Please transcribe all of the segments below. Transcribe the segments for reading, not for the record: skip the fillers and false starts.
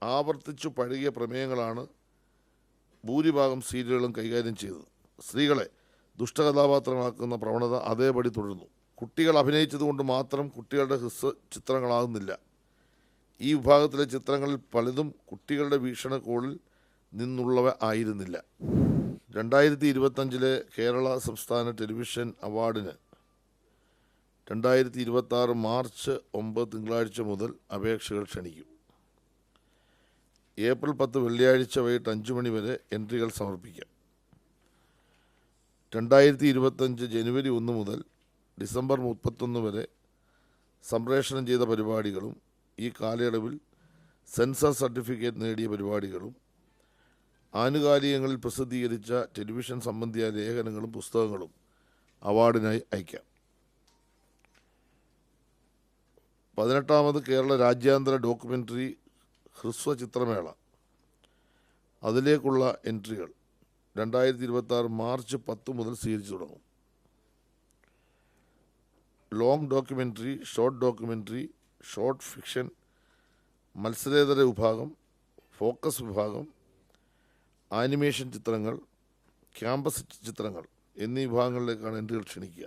ആവർത്തിച്ചു പഴകിയ പ്രമേയങ്ങളാണ് ഭൂരിഭാഗം സീരിയലുകളും കൈകാര്യം ചെയ്തത്. സ്ത്രീകളെ ദുഷ്ടകഥാപാത്രമാക്കുന്ന പ്രവണത അതേപടി തുടരുന്നു. കുട്ടികൾ അഭിനയിച്ചതുകൊണ്ട് മാത്രം കുട്ടികളുടെ ഹ്രസ്വ ചിത്രങ്ങളാകുന്നില്ല. ഈ വിഭാഗത്തിലെ ചിത്രങ്ങളിൽ പലതും കുട്ടികളുടെ വീക്ഷണകോണിൽ നിന്നുള്ളവ ആയിരുന്നില്ല. 2025 കേരള സംസ്ഥാന ടെലിവിഷൻ അവാർഡിന് 2026 മാർച്ച് 9 തിങ്കളാഴ്ച മുതൽ അപേക്ഷകൾ ക്ഷണിക്കും. ഏപ്രിൽ 10 വെള്ളിയാഴ്ച വൈകിട്ട് 5 മണി വരെ എൻട്രികൾ സമർപ്പിക്കാം. 2025 ജനുവരി 1 മുതൽ ഡിസംബർ 31 വരെ സംപ്രേഷണം ചെയ്ത പരിപാടികളും ഈ കാലയളവിൽ സെൻസർ സർട്ടിഫിക്കറ്റ് നേടിയ പരിപാടികളും ആനുകാലികങ്ങളിൽ പ്രസിദ്ധീകരിച്ച ടെലിവിഷൻ സംബന്ധിയായ ലേഖനങ്ങളും പുസ്തകങ്ങളും അവാർഡിനായി അയക്കാം. 18ാമത് കേരള രാജ്യാന്തര ഡോക്യുമെൻ്ററി ഹ്രസ്വ ചിത്രമേള, അതിലേക്കുള്ള എൻട്രികൾ 2026 മാർച്ച് 10 മുതൽ സ്വീകരിച്ചു തുടങ്ങും. Long documentary, short documentary, short fiction, മത്സരേതര വിഭാഗം, ഫോക്കസ് വിഭാഗം, ആനിമേഷൻ ചിത്രങ്ങൾ, ക്യാമ്പസ് ചിത്രങ്ങൾ എന്നീ വിഭാഗങ്ങളിലേക്കാണ് എൻട്രികൾ ക്ഷണിക്കുക.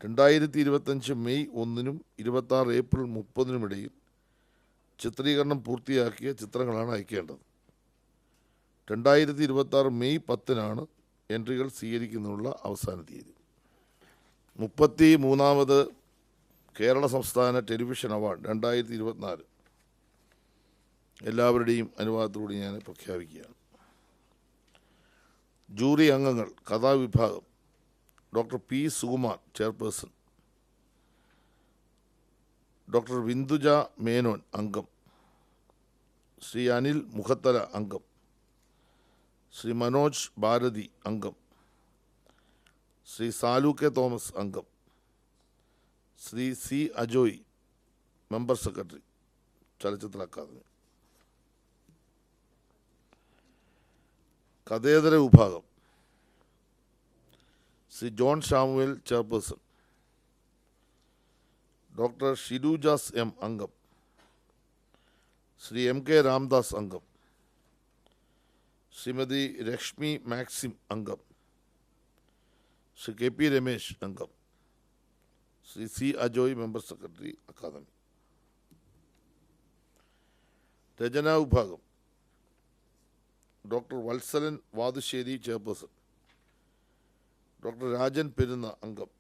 2025 മെയ് 1 26 ഏപ്രിൽ 30 ഇടയിൽ ചിത്രീകരണം പൂർത്തിയാക്കിയ ചിത്രങ്ങളാണ് അയക്കേണ്ടത്. 2026 മെയ് 10 എൻട്രികൾ സ്വീകരിക്കുന്നതിനുള്ള അവസാന തീയതി. 33ാമത് കേരള സംസ്ഥാന ടെലിവിഷൻ അവാർഡ് 2024 എല്ലാവരുടെയും അനുവാദത്തോടെ ഞാൻ പ്രഖ്യാപിക്കുകയാണ്. ജൂറി അംഗങ്ങൾ: കഥാവിഭാഗം doctor P Sukumar chairperson, doctor Vinduja Menon അംഗം, ശ്രീ അനിൽ മുഖത്തല അംഗം, ശ്രീ മനോജ് ഭാരതി അംഗം, ശ്രീ സാലു കെ തോമസ് അംഗം, Shri C Ajoy member secretary ചലച്ചിത്ര അക്കാദമി. കഥേതര വിഭാഗം: Shri John Shamuel chairperson, doctor Shilujas M അംഗം, ശ്രീ എം കെ രാംദാസ് അംഗം, ശ്രീമതി ലക്ഷ്മി മാക്സിം അംഗം, ശ്രീ കെ പി രമേശ് അംഗം, Shri C Ajoy member secretary academy. രചനാ വിഭാഗം: doctor Vatsalan Vathusseri chairperson, doctor Rajan Perunna അംഗം,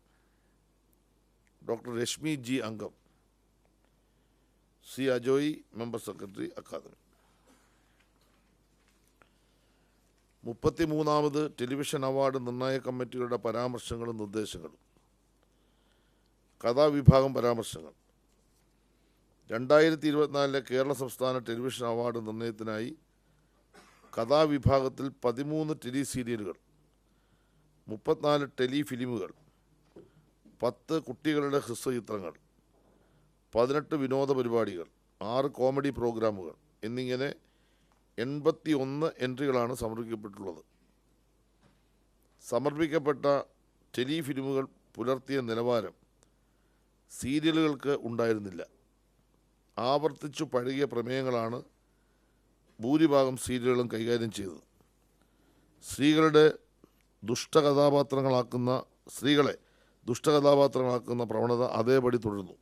ഡോക്ടർ രശ്മി ജി അംഗം, C Ajoy member secretary academy. 33ാമത് ടെലിവിഷൻ അവാർഡ് നിർണായക കമ്മിറ്റികളുടെ പരാമർശങ്ങളും നിർദ്ദേശങ്ങളും. കഥാവിഭാഗം പരാമർശങ്ങൾ: 2024 കേരള സംസ്ഥാന ടെലിവിഷൻ അവാർഡ് നിർണയത്തിനായി കഥാവിഭാഗത്തിൽ 13 ടെലി സീരിയലുകൾ, 34 ടെലി ഫിലിമുകൾ, 10 കുട്ടികളുടെ ഹ്രസ്വചിത്രങ്ങൾ, 18 വിനോദ പരിപാടികൾ, 6 കോമഡി പ്രോഗ്രാമുകൾ എന്നിങ്ങനെ 81 എൻട്രികളാണ് സമർപ്പിക്കപ്പെട്ടുള്ളത്. സമർപ്പിക്കപ്പെട്ട ടെലി ഫിലിമുകൾ പുലർത്തിയ നിലവാരം സീരിയലുകൾക്ക് ഉണ്ടായിരുന്നില്ല. ആവർത്തിച്ചു പഴകിയ പ്രമേയങ്ങളാണ് ഭൂരിഭാഗം സീരിയലുകളും കൈകാര്യം ചെയ്തത്. സ്ത്രീകളെ ദുഷ്ടകഥാപാത്രങ്ങളാക്കുന്ന പ്രവണത അതേപടി തുടരുന്നു.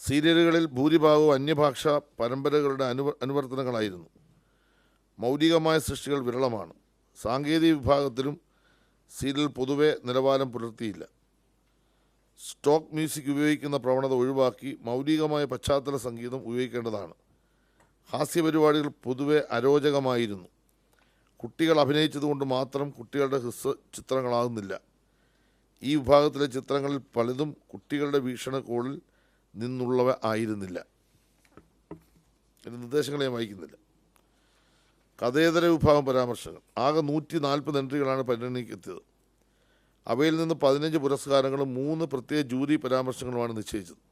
സീരിയലുകളിൽ ഭൂരിഭാഗവും അന്യഭാഷാ പരമ്പരകളുടെ അനുവർത്തനങ്ങളായിരുന്നു. മൗലികമായ സൃഷ്ടികൾ വിരളമാണ്. സാങ്കേതിക വിഭാഗത്തിലും സീരിയൽ പൊതുവെ നിലവാരം പുലർത്തിയില്ല. സ്റ്റോക്ക് മ്യൂസിക് ഉപയോഗിക്കുന്ന പ്രവണത ഒഴിവാക്കി മൗലികമായ പശ്ചാത്തല സംഗീതം ഉപയോഗിക്കേണ്ടതാണ്. ഹാസ്യപരിപാടികൾ പൊതുവെ അരോചകമായിരുന്നു. കുട്ടികൾ അഭിനയിച്ചതുകൊണ്ട് മാത്രം കുട്ടികളുടെ ഹ്രസ്വ ചിത്രങ്ങളാകുന്നില്ല. ഈ വിഭാഗത്തിലെ ചിത്രങ്ങളിൽ പലതും കുട്ടികളുടെ വീക്ഷണകോണിൽ നിന്നുള്ളവ ആയിരുന്നില്ല. ഇതിൻ്റെ നിർദ്ദേശങ്ങൾ ഞാൻ വായിക്കുന്നില്ല. കഥേതര വിഭാഗം പരാമർശങ്ങൾ: ആകെ 140 എൻട്രികളാണ് പരിഗണനയ്ക്കെത്തിയത്. അവയിൽ നിന്ന് 15 പുരസ്കാരങ്ങളും 3 പ്രത്യേക ജൂറി പരാമർശങ്ങളുമാണ് നിശ്ചയിച്ചത്.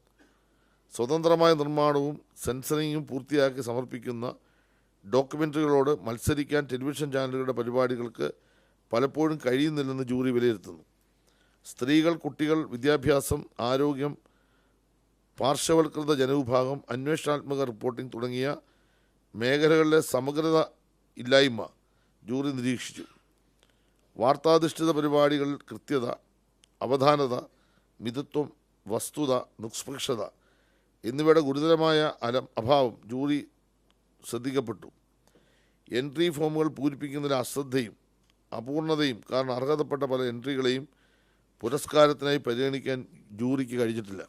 സ്വതന്ത്രമായ നിർമ്മാണവും സെൻസറിങ്ങും പൂർത്തിയാക്കി സമർപ്പിക്കുന്ന ഡോക്യുമെൻ്ററികളോട് മത്സരിക്കാൻ ടെലിവിഷൻ ചാനലുകളുടെ പരിപാടികൾക്ക് പലപ്പോഴും കഴിയുന്നില്ലെന്ന് ജൂറി വിലയിരുത്തുന്നു. സ്ത്രീകൾ, കുട്ടികൾ, വിദ്യാഭ്യാസം, ആരോഗ്യം, പാർശ്വവൽകൃത ജനവിഭാഗം, അന്വേഷണാത്മക റിപ്പോർട്ടിംഗ് തുടങ്ങിയ മേഖലകളിലെ സമഗ്രത ഇല്ലായ്മ ജൂറി നിരീക്ഷിച്ചു. വാർത്താധിഷ്ഠിത പരിപാടികളിൽ കൃത്യത, അവധാനത, മിതത്വം, വസ്തുത, നിഷ്പക്ഷത എന്നിവയുടെ ഗുരുതരമായ അഭാവം ജൂറി ശ്രദ്ധിക്കപ്പെട്ടു. എൻട്രി ഫോമുകൾ പൂരിപ്പിക്കുന്നതിലെ അശ്രദ്ധയും അപൂർണതയും കാരണം അർഹതപ്പെട്ട പല എൻട്രികളെയും പുരസ്കാരത്തിനായി പരിഗണിക്കാൻ ജൂറിക്ക് കഴിഞ്ഞിട്ടില്ല.